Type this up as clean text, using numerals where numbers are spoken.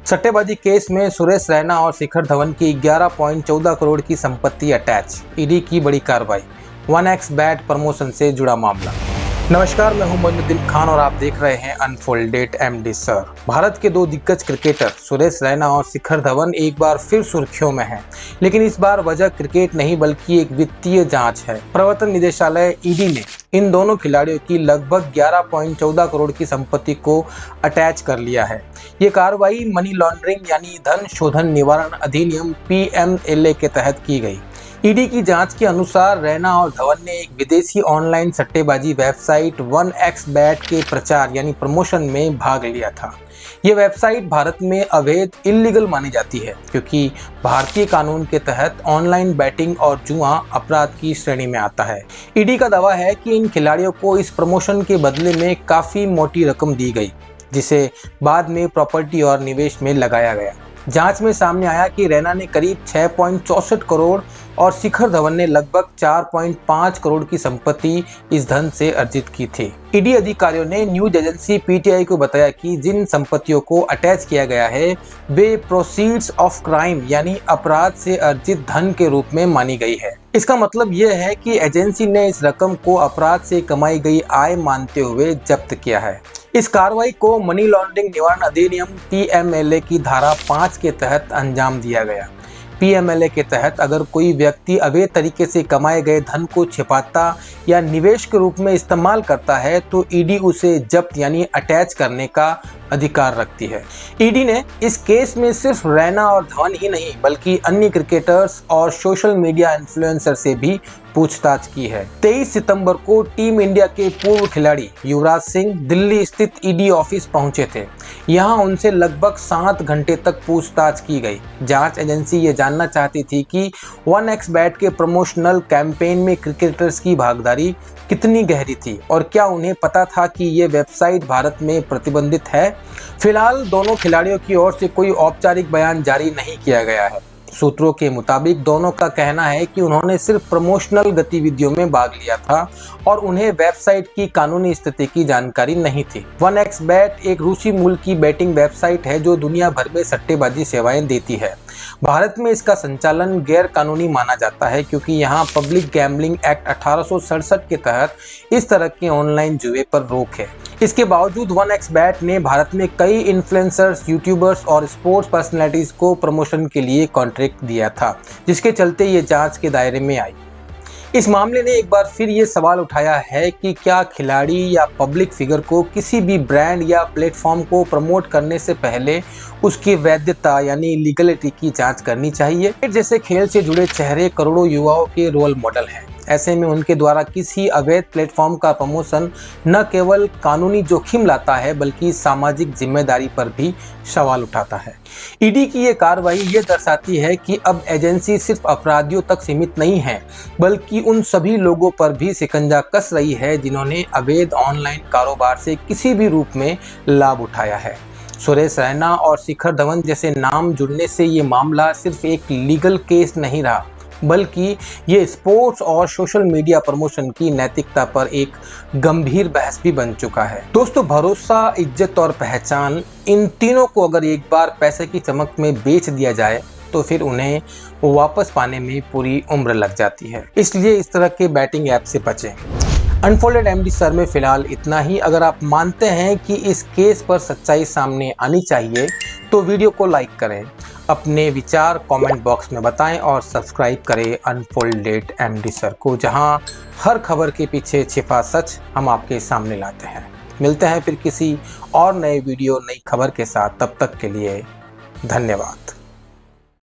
सट्टेबाजी केस में सुरेश रैना और शिखर धवन की 11.14 करोड़ की संपत्ति अटैच, ईडी की बड़ी कार्रवाई। 1xBet प्रमोशन से जुड़ा मामला। नमस्कार, मैं हूं मोइनुद्दीन खान और आप देख रहे हैं अनफोल्डेड एमडी सर। भारत के दो दिग्गज क्रिकेटर सुरेश रैना और शिखर धवन एक बार फिर सुर्खियों में हैं, लेकिन इस बार वजह क्रिकेट नहीं बल्कि एक वित्तीय जांच है। प्रवर्तन निदेशालय ईडी ने इन दोनों खिलाड़ियों की लगभग 11.14 करोड़ की संपत्ति को अटैच कर लिया है। ये कार्रवाई मनी लॉन्ड्रिंग यानी धन शोधन निवारण अधिनियम PMLA के तहत की गई। ईडी की जांच के अनुसार रैना और धवन ने एक विदेशी ऑनलाइन सट्टेबाजी वेबसाइट 1xBet के प्रचार यानी प्रमोशन में भाग लिया था। ये वेबसाइट भारत में अवैध इल्लीगल मानी जाती है, क्योंकि भारतीय कानून के तहत ऑनलाइन बैटिंग और जुआ अपराध की श्रेणी में आता है। ईडी का दावा है कि इन खिलाड़ियों को इस प्रमोशन के बदले में काफी मोटी रकम दी गई, जिसे बाद में प्रॉपर्टी और निवेश में लगाया गया। जांच में सामने आया कि रैना ने करीब 6.64 करोड़ और शिखर धवन ने लगभग 4.5 करोड़ की संपत्ति इस धन से अर्जित की थी। ईडी अधिकारियों ने न्यूज एजेंसी PTI को बताया कि जिन संपत्तियों को अटैच किया गया है वे प्रोसीड्स ऑफ क्राइम यानी अपराध से अर्जित धन के रूप में मानी गई है। इसका मतलब यह है कि एजेंसी ने इस रकम को अपराध से कमाई गई आय मानते हुए जब्त किया है। इस कार्रवाई को मनी लॉन्ड्रिंग निवारण अधिनियम PMLA की धारा 5 के तहत अंजाम दिया गया। PMLA के तहत अगर कोई व्यक्ति अवैध तरीके से कमाए गए धन को छिपाता या निवेश के रूप में इस्तेमाल करता है तो ईडी उसे जब्त यानी अटैच करने का अधिकार रखती है। ईडी ने इस केस में सिर्फ रैना और धवन ही नहीं बल्कि अन्य क्रिकेटर्स और सोशल मीडिया इन्फ्लुएंसर से भी पूछताछ की है। 23 सितंबर को टीम इंडिया के पूर्व खिलाड़ी युवराज सिंह दिल्ली स्थित ईडी ऑफिस पहुंचे थे। यहां उनसे लगभग 7 घंटे तक पूछताछ की गई। जांच एजेंसी ये जानना चाहती थी कि 1xBet के प्रमोशनल कैंपेन में क्रिकेटर्स की भागीदारी कितनी गहरी थी और क्या उन्हें पता था कि ये वेबसाइट भारत में प्रतिबंधित है। फिलहाल दोनों खिलाड़ियों की ओर से कोई औपचारिक बयान जारी नहीं किया गया है। सूत्रों के मुताबिक दोनों का कहना है कि उन्होंने सिर्फ प्रमोशनल गतिविधियों में भाग लिया था और उन्हें वेबसाइट की कानूनी स्थिति की जानकारी नहीं थी। 1xBet एक रूसी मूल की बैटिंग वेबसाइट है जो दुनिया भर में सट्टेबाजी सेवाएं देती है। भारत में इसका संचालन गैर कानूनी माना जाता है, क्योंकि यहाँ पब्लिक गैम्बलिंग एक्ट 1867 के तहत इस तरह के ऑनलाइन जुए पर रोक है। इसके बावजूद 1xBet ने भारत में कई इन्फ्लुएंसर्स, यूट्यूबर्स और स्पोर्ट्स पर्सनैलिटीज को प्रमोशन के लिए कॉन्ट्रैक्ट दिया था, जिसके चलते ये जांच के दायरे में आई। इस मामले ने एक बार फिर ये सवाल उठाया है कि क्या खिलाड़ी या पब्लिक फिगर को किसी भी ब्रांड या प्लेटफॉर्म को प्रमोट करने से पहले उसकी वैधता यानी लीगलिटी की जांच करनी चाहिए। जैसे खेल से जुड़े चेहरे करोड़ों युवाओं के रोल मॉडल हैं। ऐसे में उनके द्वारा किसी अवैध प्लेटफॉर्म का प्रमोशन न केवल कानूनी जोखिम लाता है बल्कि सामाजिक जिम्मेदारी पर भी सवाल उठाता है। ईडी की ये कार्रवाई ये दर्शाती है कि अब एजेंसी सिर्फ अपराधियों तक सीमित नहीं है बल्कि उन सभी लोगों पर भी शिकंजा कस रही है जिन्होंने अवैध ऑनलाइन कारोबार से किसी भी रूप में लाभ उठाया है। सुरेश रैना और शिखर धवन जैसे नाम जुड़ने से ये मामला सिर्फ एक लीगल केस नहीं रहा बल्कि ये स्पोर्ट्स और सोशल मीडिया प्रमोशन की नैतिकता पर एक गंभीर बहस भी बन चुका है। दोस्तों, भरोसा, इज्जत और पहचान, इन तीनों को अगर एक बार पैसे की चमक में बेच दिया जाए तो फिर उन्हें वापस पाने में पूरी उम्र लग जाती है। इसलिए इस तरह के बैटिंग ऐप से बचें। अनफोल्डेड एमडी सर में फिलहाल इतना ही। अगर आप मानते हैं कि इस केस पर सच्चाई सामने आनी चाहिए तो वीडियो को लाइक करें, अपने विचार कमेंट बॉक्स में बताएं और सब्सक्राइब करें अनफोल्डेड एमडी सर को, जहां हर खबर के पीछे छिपा सच हम आपके सामने लाते हैं। मिलते हैं फिर किसी और नए वीडियो, नई खबर के साथ। तब तक के लिए धन्यवाद।